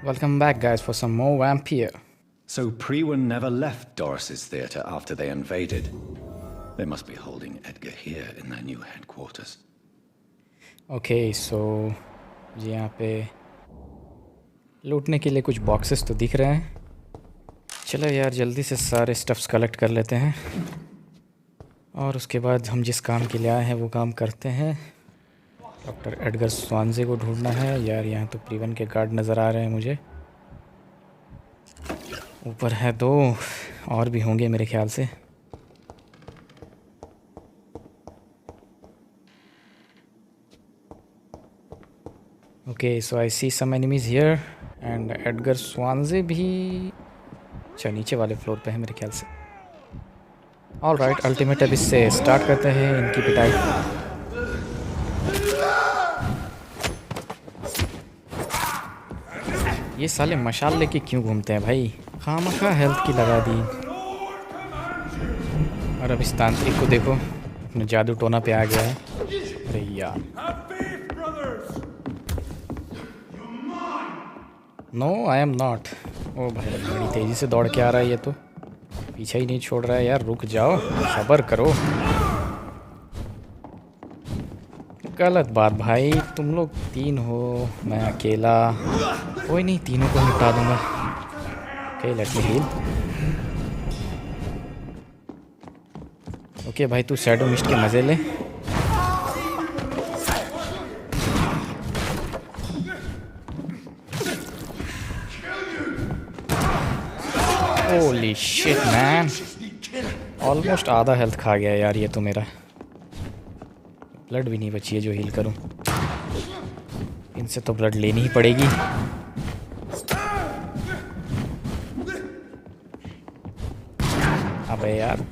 Welcome back, guys, for some more Vampyr. So Prewen never left Doris's theatre after they invaded. They must be holding Edgar here in their new headquarters. Okay, so जी यहाँ पे लूटने के लिए कुछ boxes तो दिख रहे हैं. चलो यार जल्दी से सारे स्टफ्स कलेक्ट कर लेते हैं और उसके बाद हम जिस काम के लिए आए हैं वो काम करते हैं. डॉक्टर एडगर स्वानजे को ढूंढना है यार. यहाँ तो प्रीवन के गार्ड नज़र आ रहे हैं मुझे. ऊपर है दो और भी होंगे मेरे ख्याल से. Okay so I see some enemies here and Edgar स्वानजे भी अच्छा नीचे वाले फ्लोर पे है मेरे ख्याल से. ऑल राइट, अल्टीमेट अब इससे स्टार्ट करते हैं इनकी पिटाई. ये साले मशाल लेके क्यों घूमते हैं भाई. खामखा हेल्थ की लगा दी. और अब इस तांत्रिक को देखो अपने जादू टोना पे आ गया है. अरे यार नो आई एम नॉट. ओ भाई बड़ी तेज़ी से दौड़ के आ रहा है ये तो. पीछा ही नहीं छोड़ रहा है यार. रुक जाओ, सब्र करो. गलत बात भाई. तुम लोग तीन हो, मैं अकेला. कोई नहीं, तीनों को निपटा दूंगा. Okay let me heal. Okay भाई तू शैडो मिस्ट के मज़े ले. होली शिट मैन, ऑलमोस्ट आधा हेल्थ खा गया यार ये तो मेरा. ब्लड भी नहीं बची है जो हील करूं. इनसे तो ब्लड लेनी ही पड़ेगी. अबे यार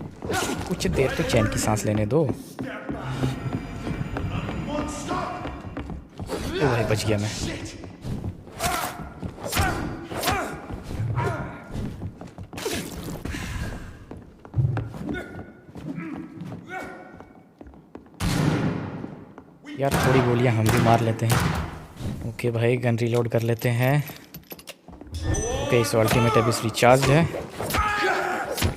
कुछ देर तो चैन की सांस लेने दो. ओ भाई बच गया मैं. यार थोड़ी गोलियां हम भी मार लेते हैं. ओके भाई गन रीलोड कर लेते हैं. ओके सो अल्टीमेट अब इस रिचार्ज है.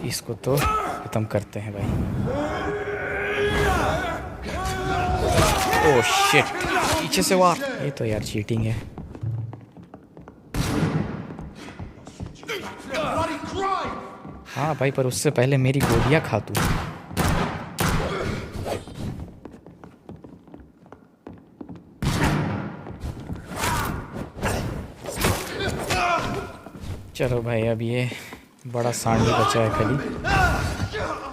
इसको तो ख़त्म करते हैं भाई. ओह शिट, पीछे से वार. ये तो यार चीटिंग है. हाँ भाई पर उससे पहले मेरी गोलियां खा तू. चलो भाई अब ये बड़ा सांड बचा है खाली.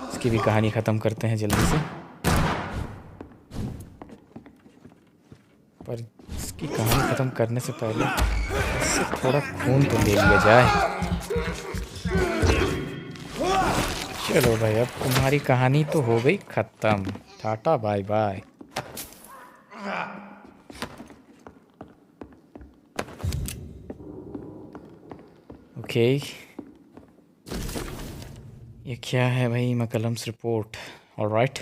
इसकी भी कहानी ख़त्म करते हैं जल्दी से. पर इसकी कहानी ख़त्म करने से पहले इससे थोड़ा खून तो ले लिया जाए. चलो भाई अब तुम्हारी कहानी तो हो गई ख़त्म. Tata bye bye. ओके ये क्या है भाई. McCallum's report. Alright.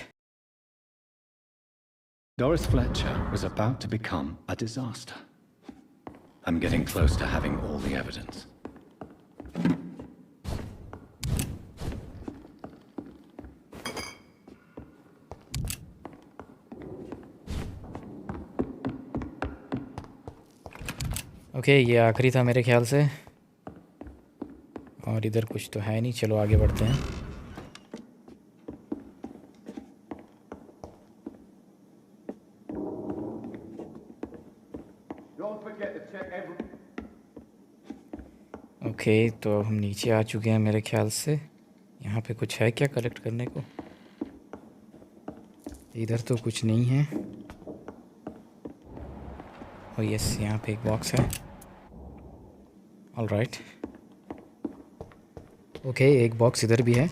Doris Fletcher was about to become a disaster. I'm getting close to having all the evidence. Okay ये आखिरी था मेरे ख्याल से. और इधर कुछ तो है नहीं. चलो आगे बढ़ते हैं. ओके तो हम नीचे आ चुके हैं मेरे ख्याल से. यहाँ पे कुछ है क्या कलेक्ट करने को. इधर तो कुछ नहीं है. ओ यस यहाँ पे एक बॉक्स है. ऑलराइट. ओके एक बॉक्स इधर भी है.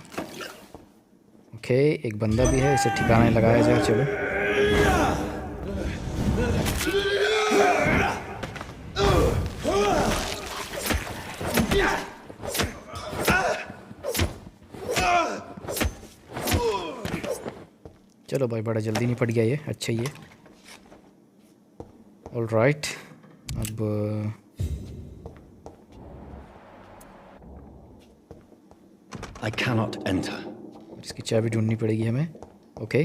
ओके एक बंदा भी है. इसे ठिकाने लगाया जाए. चलो चलो भाई बड़ा जल्दी निपट गया ये. अच्छा ही है. ऑलराइट अब I cannot enter. और इसकी चाबी ढूंढनी पड़ेगी हमें. ओके,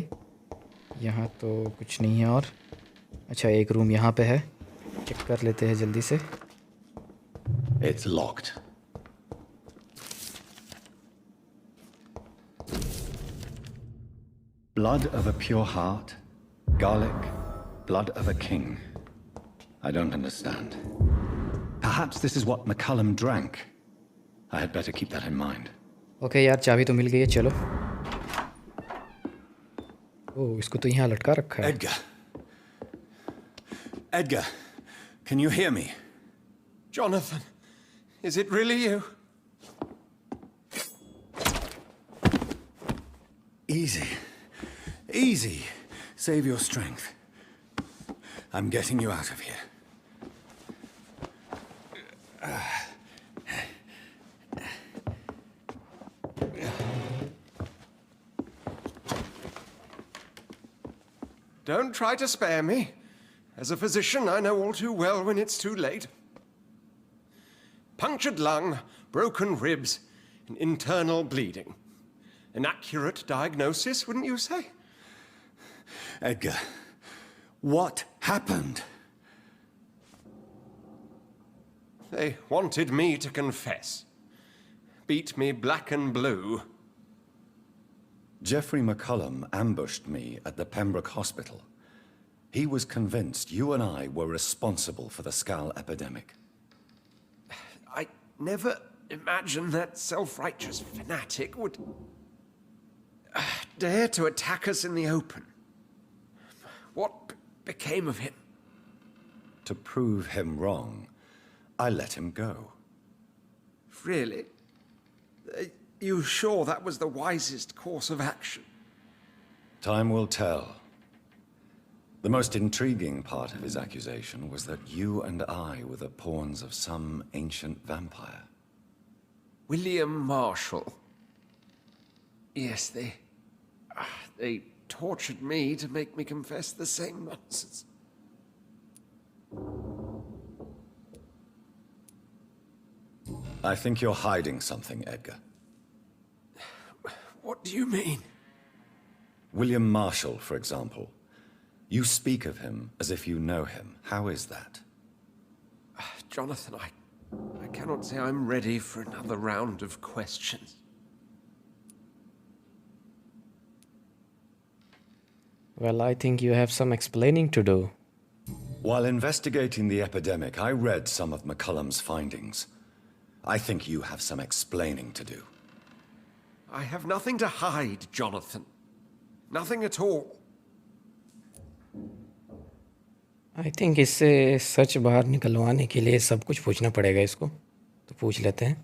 यहाँ तो कुछ नहीं है. और अच्छा, एक रूम यहाँ पे है, चेक कर लेते हैं जल्दी से. It's locked. Blood of a pure heart, garlic, blood of a king. I don't understand. Perhaps this is what McCullum drank. I had better keep that in mind. Okay यार, चाबी तो मिल गई है. चलो. ओह, इसको तो यहाँ लटका रखा है. Edgar. Edgar, can you hear me? Jonathan, is it really you? Easy. Easy. Save your strength. I'm getting you out of here. Don't try to spare me. As a physician, I know all too well when it's too late. Punctured lung, broken ribs, and internal bleeding. An accurate diagnosis, wouldn't you say? Edgar, what happened? They wanted me to confess. Beat me black and blue. Geoffrey McCullum ambushed me at the Pembroke Hospital. He was convinced you and I were responsible for the Skal epidemic. I never imagined that self-righteous fanatic would dare to attack us in the open. What became of him? To prove him wrong, I let him go. Really? Are you sure that was the wisest course of action? Time will tell. The most intriguing part of his accusation was that you and I were the pawns of some ancient vampire. William Marshall. Yes, they tortured me to make me confess the same nonsense. I think you're hiding something, Edgar. What do you mean? William Marshall, for example. You speak of him as if you know him. How is that? Jonathan, I cannot say I'm ready for another round of questions. Well, I think you have some explaining to do. While investigating the epidemic, I read some of McCullum's findings. I think you have some explaining to do. I have nothing to hide, Jonathan. Nothing at all. I think इससे सच बाहर निकलवाने के लिए सब कुछ पूछना पड़ेगा इसको. तो पूछ लेते हैं.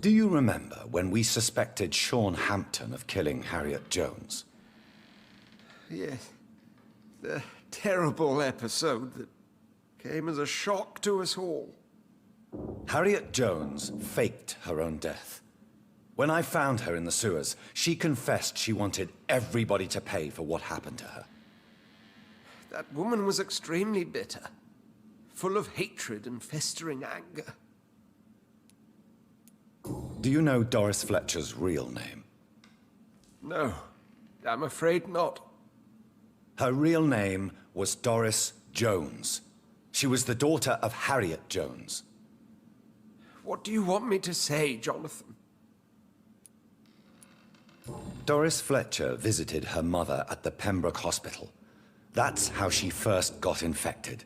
Do you remember when we suspected Sean Hampton of killing Harriet Jones? Yes. The terrible episode that came as a shock to us all. Harriet Jones faked her own death. When I found her in the sewers, she confessed she wanted everybody to pay for what happened to her. That woman was extremely bitter, full of hatred and festering anger. Do you know Doris Fletcher's real name? No, I'm afraid not. Her real name was Doris Jones. She was the daughter of Harriet Jones. What do you want me to say, Jonathan? Doris Fletcher visited her mother at the Pembroke Hospital. That's how she first got infected.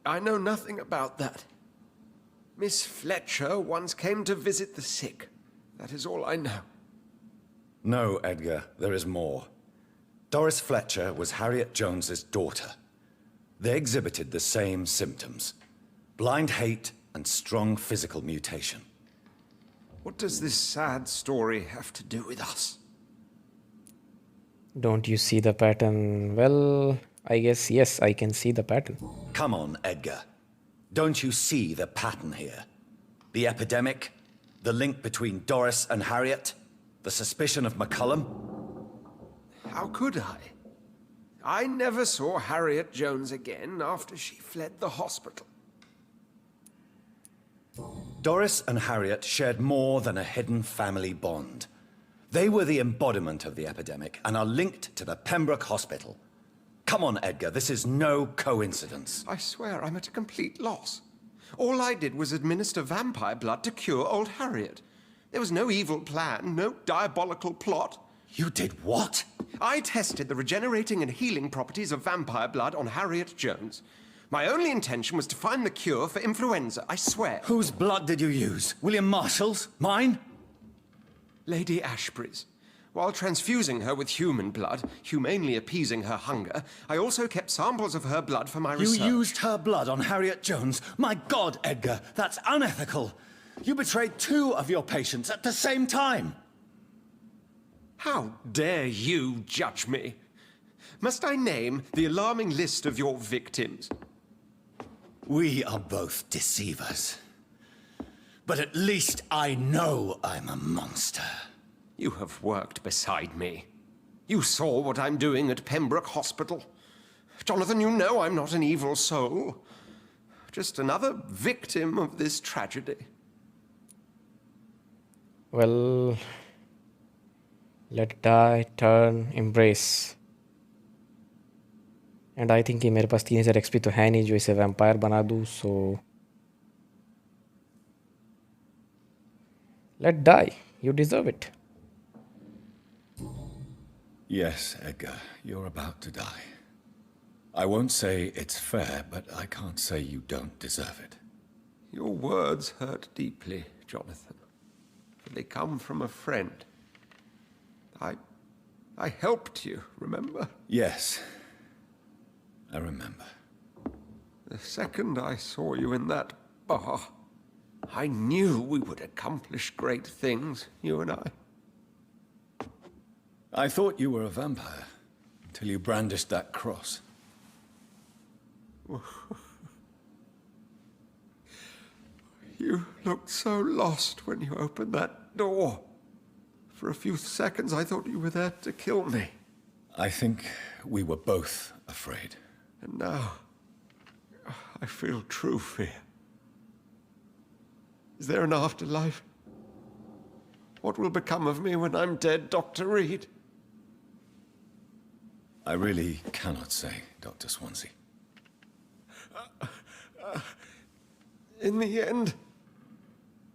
I know nothing about that. Miss Fletcher once came to visit the sick. That is all I know. No, Edgar, there is more. Doris Fletcher was Harriet Jones's daughter. They exhibited the same symptoms: blind hate and strong physical mutation. What does this sad story have to do with us? Don't you see the pattern? Well, I guess yes, I can see the pattern. Come on, Edgar. Don't you see the pattern here? The epidemic, the link between Doris and Harriet, the suspicion of McCullum. How could I? I never saw Harriet Jones again after she fled the hospital. Doris and Harriet shared more than a hidden family bond. They were the embodiment of the epidemic and are linked to the Pembroke Hospital. Come on, Edgar, this is no coincidence. I swear I'm at a complete loss. All I did was administer vampire blood to cure old Harriet. There was no evil plan, no diabolical plot. You did what? I tested the regenerating and healing properties of vampire blood on Harriet Jones. My only intention was to find the cure for influenza, I swear. Whose blood did you use? William Marshall's? Mine? Lady Ashbury's. While transfusing her with human blood, humanely appeasing her hunger, I also kept samples of her blood for my research. You used her blood on Harriet Jones? My God, Edgar, that's unethical. You betrayed 2 of your patients at the same time. How dare you judge me? Must I name the alarming list of your victims? We are both deceivers. But at least I know I'm a monster. You have worked beside me. You saw what I'm doing at Pembroke Hospital. Jonathan, you know I'm not an evil soul. Just another victim of this tragedy. Well, let die, turn, embrace. And I think कि मेरे पास 3000 XP तो है नहीं जो इसे vampire बना दूँ, so let die. You deserve it. Yes, Edgar, you're about to die. I won't say it's fair, but I can't say you don't deserve it. Your words hurt deeply, Jonathan. For they come from a friend. I helped you, remember? Yes, I remember. The second I saw you in that bar, I knew we would accomplish great things, you and I. I thought you were a vampire, until you brandished that cross. You looked so lost when you opened that door. For a few seconds, I thought you were there to kill me. I think we were both afraid. And now, I feel true fear. Is there an afterlife? What will become of me when I'm dead, Dr. Reed? I really cannot say, Dr. Swansea. In the end,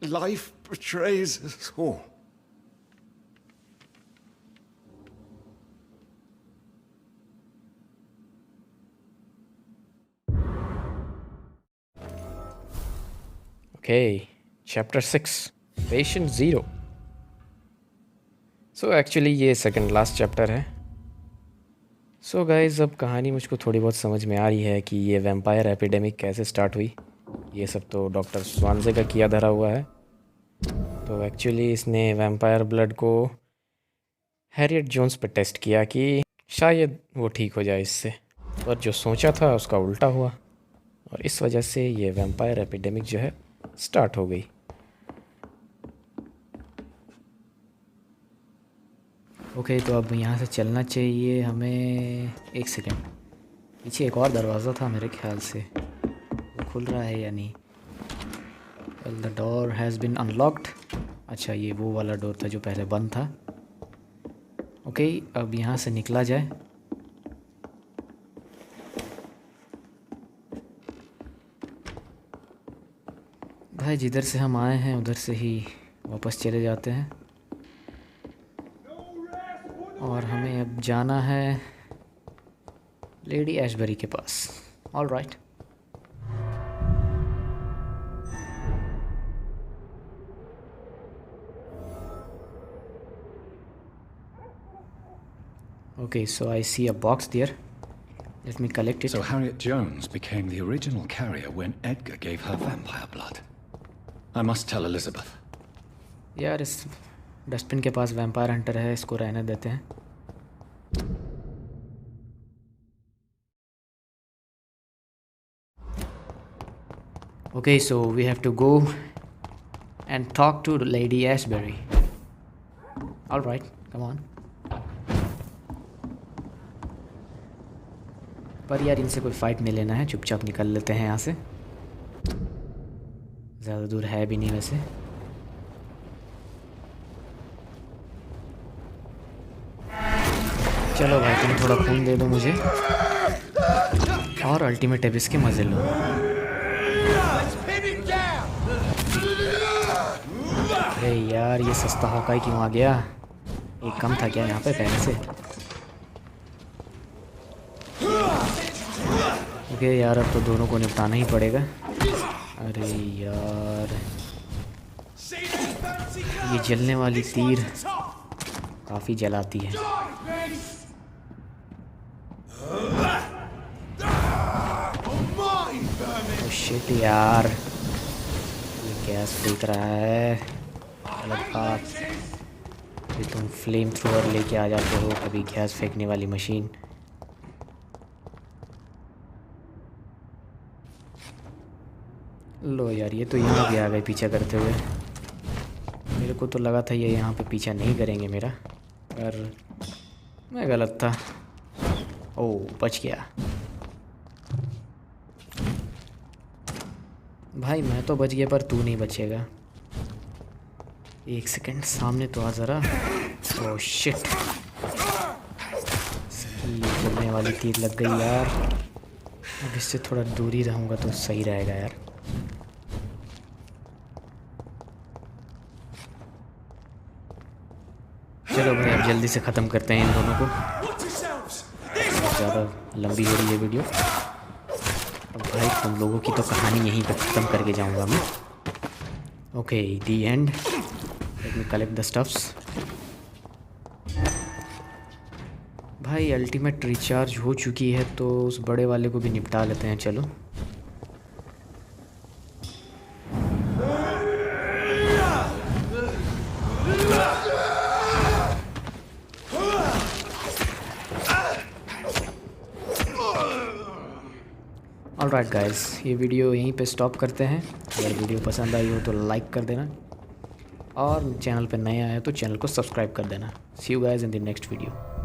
life betrays us all. Okay, chapter 6, patient 0. So actually ये second last chapter है. So guys, अब कहानी मुझको थोड़ी बहुत समझ में आ रही है कि ये वैम्पायर एपिडेमिक कैसे स्टार्ट हुई. ये सब तो डॉक्टर स्वानजे का किया धरा हुआ है. तो एक्चुअली इसने वैम्पायर ब्लड को हैरियट जोन्स पे टेस्ट किया कि शायद वो ठीक हो जाए इससे, पर जो सोचा था उसका उल्टा हुआ और इस वजह से ये वैम्पायर एपिडेमिक जो है स्टार्ट हो गई. ओके तो अब यहाँ से चलना चाहिए हमें. एक सेकेंड, पीछे एक और दरवाज़ा था मेरे ख्याल से, वो खुल रहा है या नहीं. Well the door has been unlocked. अच्छा ये वो वाला डोर था जो पहले बंद था. ओके अब यहाँ से निकला जाए. भाई जिधर से हम आए हैं उधर से ही वापस चले जाते हैं और हमें अब जाना है लेडी एशबरी के पास. All right. Okay, so I see a box there. Let me collect it. So Harriet Jones became the original carrier when Edgar gave her vampire blood. I must tell Elizabeth. यार इस dustbin के पास vampire Hunter है, इसको रहने देते हैं. Okay, so we have to go and talk to Lady Ashbury. All right, come on. पर यार इनसे कोई फाइट नहीं लेना है, चुपचाप निकल लेते हैं यहाँ से. ज़्यादा दूर है भी नहीं वैसे। चलो भाई तुम थोड़ा खून दे दो मुझे और अल्टीमेट एबिस के मज़े लो। अरे यार ये सस्ता हॉकाई क्यों आ गया? एक कम था क्या यहाँ पे पहले से? ओके यार अब तो दोनों को निपटाना ही पड़ेगा। अरे यार ये जलने वाली तीर काफ़ी जलाती है। ओह शिट यार ये गैस फेंक रहा है। गलत बात। ये तुम फ्लेम थ्रोअर लेके आ जाते हो कभी गैस फेंकने वाली मशीन। लो यार ये तो यहाँ भी आ गए पीछा करते हुए। मेरे को तो लगा था ये यहाँ पे पीछा नहीं करेंगे मेरा, पर मैं गलत था। ओह बच गया भाई, मैं तो बच गया पर तू नहीं बचेगा। एक सेकंड सामने तो आ ज़रा। ओह शिट ये जलने वाली तीर लग गई यार। अब इससे थोड़ा दूरी रहूँगा तो सही रहेगा यार। चलो भाई अब जल्दी से ख़त्म करते हैं इन दोनों को, ज़्यादा लंबी हो रही है वीडियो। अब भाई तुम लोगों की तो कहानी यहीं पर ख़त्म करके जाऊंगा मैं। Okay the and. Let me collect the stuffs. भाई अल्टीमेट रिचार्ज हो चुकी है तो उस बड़े वाले को भी निपटा लेते हैं। चलो ऑलराइट गाइस ये वीडियो यहीं पे स्टॉप करते हैं। अगर वीडियो पसंद आई हो तो लाइक कर देना और चैनल पे नए आए तो चैनल को सब्सक्राइब कर देना। See you guys in the next video.